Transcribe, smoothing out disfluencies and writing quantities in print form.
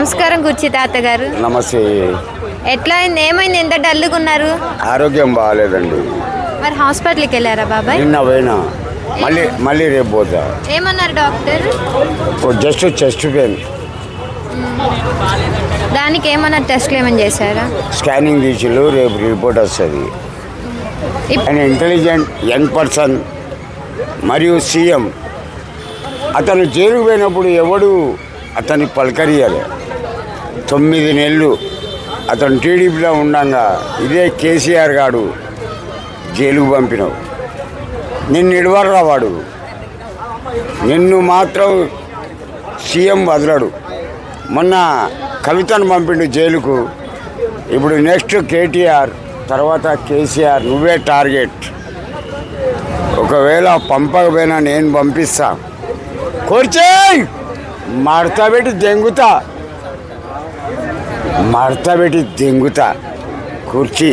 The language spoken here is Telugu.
నమస్కారం కుర్చీ తాత గారు. నమస్తే. ఎట్లా అయింది? ఏమైంది? ఎంత డల్లుగా ఉన్నారు? ఆరోగ్యం బాగాలేదండి. మరి హాస్పిటల్కి వెళ్ళారా బాబాయ్? నిన్న పోయినా, మళ్ళీ రేపు పోతా. ఏమన్నారు డాక్టర్? Just chest pain. దానికి ఏమన్నా టెస్ట్లు ఏమైనా చేశారా? స్కానింగ్ తీసిళ్ళు, రేపు రిపోర్ట్ వస్తుంది. ఆయన ఇంటెలిజెంట్ యంగ్ పర్సన్ మరియు సీఎం. అతను జైలుకు పోయినప్పుడు ఎవడు అతన్ని పలకరియాలి. 9 నెలలు అతను టీడీపీలో ఉండగా ఇదే కేసీఆర్ గారు జైలుకు పంపినావు. నిన్ను ఇడవర్రా వాడు. నిన్ను మాత్రం సీఎం వదలడు. మొన్న కవితను పంపిండు జైలుకు. ఇప్పుడు నెక్స్ట్ కేటీఆర్, తర్వాత కేసీఆర్. నువ్వే టార్గెట్. ఒకవేళ పంపకపోయినా నేను పంపిస్తా. కూర్చోయ్, మడతబెట్టి దెంగుతా కుర్చీ.